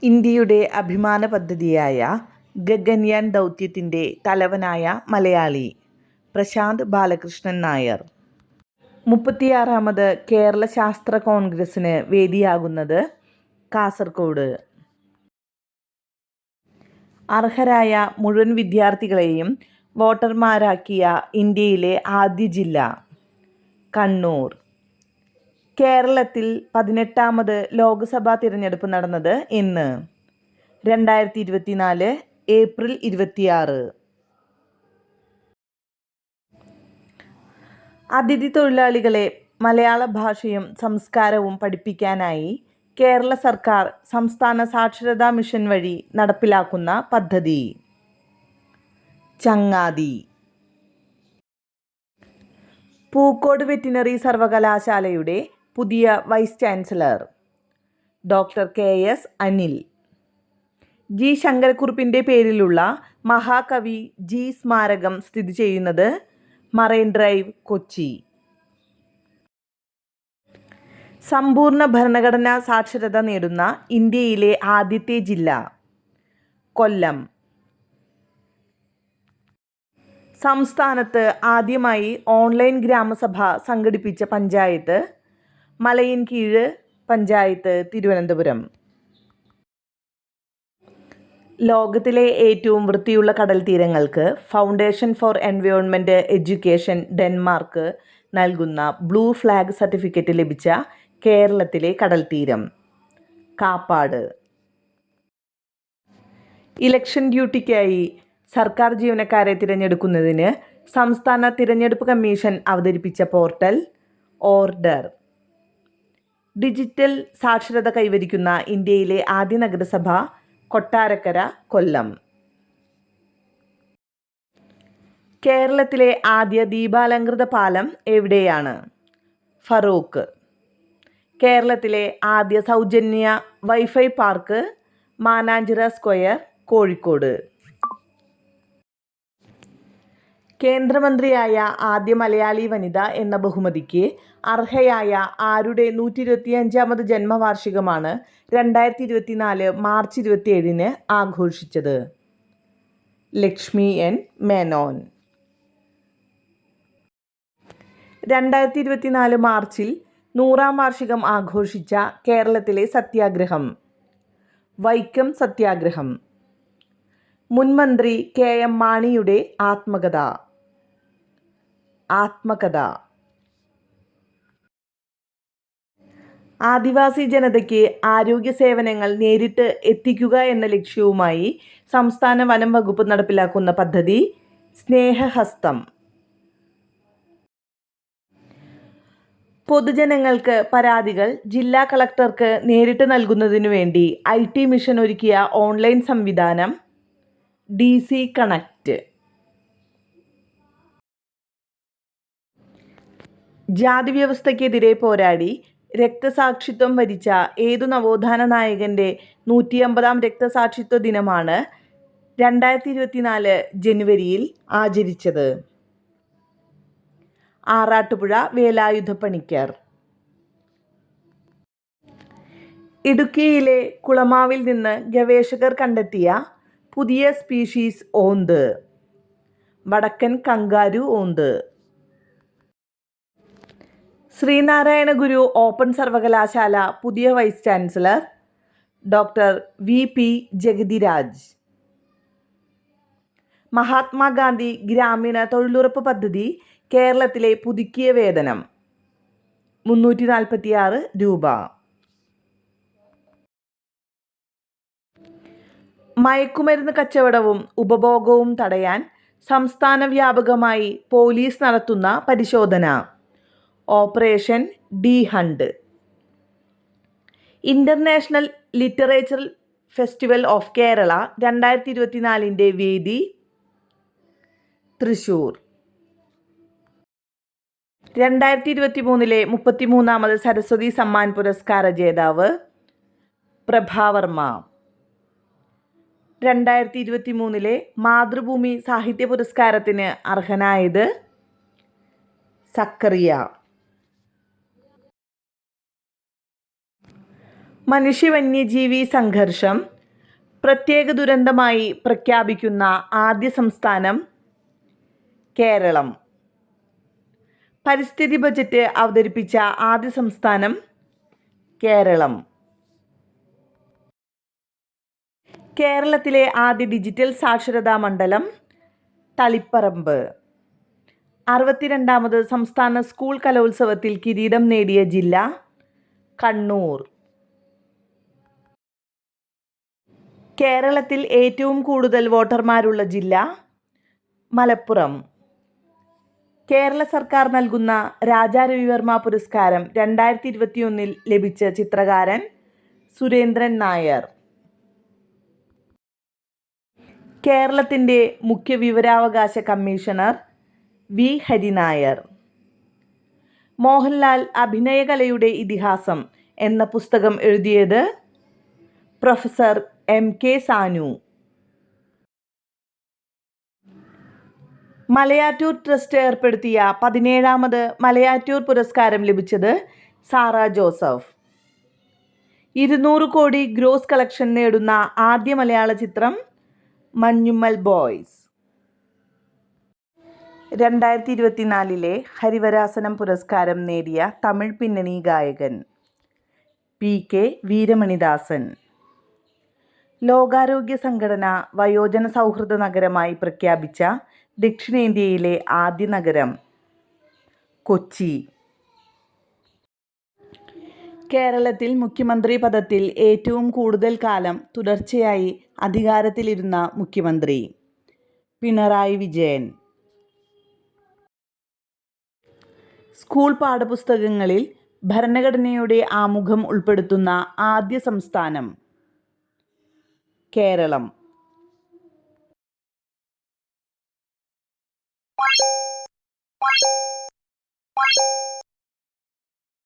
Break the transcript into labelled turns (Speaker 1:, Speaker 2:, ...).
Speaker 1: ഇന്ത്യയുടെ അഭിമാന പദ്ധതിയായ ഗഗൻയാൻ ദൗത്യത്തിൻ്റെ തലവനായ മലയാളി പ്രശാന്ത് ബാലകൃഷ്ണൻ നായർ. 36ാമത് കേരള ശാസ്ത്ര കോൺഗ്രസിന് വേദിയാകുന്നത് കാസർഗോഡ്. അർഹരായ മുഴുവൻ വിദ്യാർത്ഥികളെയും വോട്ടർമാരാക്കിയ ഇന്ത്യയിലെ ആദ്യ ജില്ല കണ്ണൂർ. കേരളത്തിൽ 18ാമത് ലോക്സഭാ തിരഞ്ഞെടുപ്പ് നടന്നത് എന്ന് 2024 ഏപ്രിൽ 26. അതിഥി തൊഴിലാളികളെ മലയാള ഭാഷയും സംസ്കാരവും പഠിപ്പിക്കാനായി കേരള സർക്കാർ സംസ്ഥാന സാക്ഷരതാ മിഷൻ വഴി നടപ്പിലാക്കുന്ന പദ്ധതി ചങ്ങാതി. പൂക്കോട് വെറ്റിനറി സർവകലാശാലയുടെ പുതിയ vice chancellor doctor KS Anil. G ശങ്കരക്കുറുപ്പിൻ്റെ പേരിലുള്ള മഹാകവി G സ്മാരകം സ്ഥിതി ചെയ്യുന്നത് മറൈൻ ഡ്രൈവ്, കൊച്ചി. സമ്പൂർണ്ണ ഭരണഘടനാ സാക്ഷരത നേടുന്ന ഇന്ത്യയിലെ ആദ്യത്തെ ജില്ല കൊല്ലം. സംസ്ഥാനത്ത് ആദ്യമായി ഓൺലൈൻ ഗ്രാമസഭ സംഘടിപ്പിച്ച പഞ്ചായത്ത് മലയിൻകീഴ് പഞ്ചായത്ത്, തിരുവനന്തപുരം. ലോകത്തിലെ ഏറ്റവും വൃത്തിയുള്ള കടൽ തീരങ്ങൾക്ക് foundation for environment education Denmark നൽകുന്ന ബ്ലൂ ഫ്ലാഗ് സർട്ടിഫിക്കറ്റ് ലഭിച്ച കേരളത്തിലെ കടൽ തീരം കാപ്പാട്. ഇലക്ഷൻ ഡ്യൂട്ടിക്കായി സർക്കാർ ജീവനക്കാരെ തിരഞ്ഞെടുക്കുന്നതിന് സംസ്ഥാന തിരഞ്ഞെടുപ്പ് കമ്മീഷൻ അവതരിപ്പിച്ച പോർട്ടൽ ഓർഡർ. ഡിജിറ്റൽ സാക്ഷരത കൈവരിക്കുന്ന ഇന്ത്യയിലെ ആദ്യ നഗരസഭ കൊട്ടാരക്കര, കൊല്ലം. കേരളത്തിലെ ആദ്യ ദീപാലംകൃത പാലം എവിടെയാണ്? ഫറൂഖ്. കേരളത്തിലെ ആദ്യ സൗജന്യ wifi park Mananchira square, Kozhikode. കേന്ദ്രമന്ത്രിയായ ആദ്യ മലയാളി വനിത എന്ന ബഹുമതിക്ക് അർഹയായ ആരുടെ 125ാമത് ജന്മവാർഷികമാണ് 2024 മാർച്ച് 27 ആഘോഷിച്ചത്? ലക്ഷ്മി N മേനോൻ. 2024 മാർച്ചിൽ 100ാം വാർഷികം ആഘോഷിച്ച കേരളത്തിലെ സത്യാഗ്രഹം വൈക്കം സത്യാഗ്രഹം. മുൻ മന്ത്രി KM മാണിയുടെ ആത്മകഥ. ആദിവാസി ജനതയ്ക്ക് ആരോഗ്യ സേവനങ്ങൾ നേരിട്ട് എത്തിക്കുക എന്ന ലക്ഷ്യവുമായി സംസ്ഥാന വനം വകുപ്പ് നടപ്പിലാക്കുന്ന പദ്ധതി സ്നേഹഹസ്തം. പൊതുജനങ്ങൾക്ക് പരാതികൾ ജില്ലാ കളക്ടർക്ക് നേരിട്ട് നൽകുന്നതിനു വേണ്ടി IT മിഷൻ ഒരുക്കിയ ഓൺലൈൻ സംവിധാനം DC കണക്റ്റ്. ജാതി വ്യവസ്ഥയ്ക്കെതിരെ പോരാടി രക്തസാക്ഷിത്വം വരിച്ച ഏതു നവോത്ഥാന നായകൻ്റെ 150ാം രക്തസാക്ഷിത്വ ദിനമാണ് 2024 ജനുവരിയിൽ ആചരിച്ചത്? ആറാട്ടുപുഴ വേലായുധപ്പണിക്കർ. ഇടുക്കിയിലെ കുളമാവിൽ നിന്ന് ഗവേഷകർ കണ്ടെത്തിയ പുതിയ സ്പീഷീസ് ഓന്ത് വടക്കൻ കങ്കാരു ഓന്ത്. ശ്രീനാരായണ ഗുരു ഓപ്പൺ സർവകലാശാല പുതിയ vice chancellor doctor VP Jagathiraj. Mahatma Gandhi ഗ്രാമീണ തൊഴിലുറപ്പ് പദ്ധതി കേരളത്തിലെ പുതുക്കിയ വേതനം 346 രൂപ. മയക്കുമരുന്ന് കച്ചവടവും ഉപഭോഗവും തടയാൻ സംസ്ഥാന വ്യാപകമായി പോലീസ് നടത്തുന്ന പരിശോധന operation D hunt. International literature festival of Kerala 2024 വേദി തൃശ്ശൂർ. 2023 33ാമത് സരസ്വതി സമ്മാൻ പുരസ്കാര ജേതാവ് പ്രഭാവർമ്മ. 2023 മാതൃഭൂമി സാഹിത്യ പുരസ്കാരത്തിന് അർഹനായത് സക്കറിയ. മനുഷ്യ-വന്യജീവി സംഘർഷം പ്രത്യേക ദുരന്തമായി പ്രഖ്യാപിക്കുന്ന ആദ്യ സംസ്ഥാനം കേരളം. പരിസ്ഥിതി ബജറ്റ് അവതരിപ്പിച്ച ആദ്യ സംസ്ഥാനം കേരളം. കേരളത്തിലെ ആദ്യ ഡിജിറ്റൽ സാക്ഷരതാ മണ്ഡലം തളിപ്പറമ്പ്. 62ാമത് സംസ്ഥാന സ്കൂൾ കലോത്സവത്തിൽ കിരീടം നേടിയ ജില്ല കണ്ണൂർ. കേരളത്തിൽ ഏറ്റവും കൂടുതൽ വോട്ടർമാരുള്ള ജില്ല മലപ്പുറം. കേരള സർക്കാർ നൽകുന്ന രാജാ രവിവർമ്മ പുരസ്കാരം 2021 ലഭിച്ച ചിത്രകാരൻ സുരേന്ദ്രൻ നായർ. കേരളത്തിൻ്റെ മുഖ്യ വിവരാവകാശ കമ്മീഷണർ വി ഹരിനായർ. മോഹൻലാൽ അഭിനയകലയുടെ ഇതിഹാസം എന്ന പുസ്തകം എഴുതിയത് professor MK Sanu. Malayattoor trust ഏർപ്പെടുത്തിയ 17ാമത് മലയാറ്റൂർ പുരസ്കാരം ലഭിച്ചത് സാറ ജോസഫ്. 200 കോടി ഗ്രോസ് കളക്ഷൻ നേടുന്ന ആദ്യ മലയാള ചിത്രം മഞ്ഞുമ്മൽ ബോയ്സ്. 2024 ഹരിവരാസനം പുരസ്കാരം നേടിയ തമിഴ് പിന്നണി ഗായകൻ PK വീരമണിദാസൻ. ലോകാരോഗ്യ സംഘടന വയോജന സൗഹൃദ നഗരമായി പ്രഖ്യാപിച്ച ദക്ഷിണേന്ത്യയിലെ ആദ്യ നഗരം കൊച്ചി. കേരളത്തിൽ മുഖ്യമന്ത്രി പദത്തിൽ ഏറ്റവും കൂടുതൽ കാലം തുടർച്ചയായി അധികാരത്തിലിരുന്ന മുഖ്യമന്ത്രി പിണറായി വിജയൻ. സ്കൂൾ പാഠപുസ്തകങ്ങളിൽ ഭരണഘടനയുടെ ആമുഖം ഉൾപ്പെടുത്തുന്ന ആദ്യ സംസ്ഥാനം കേരളം.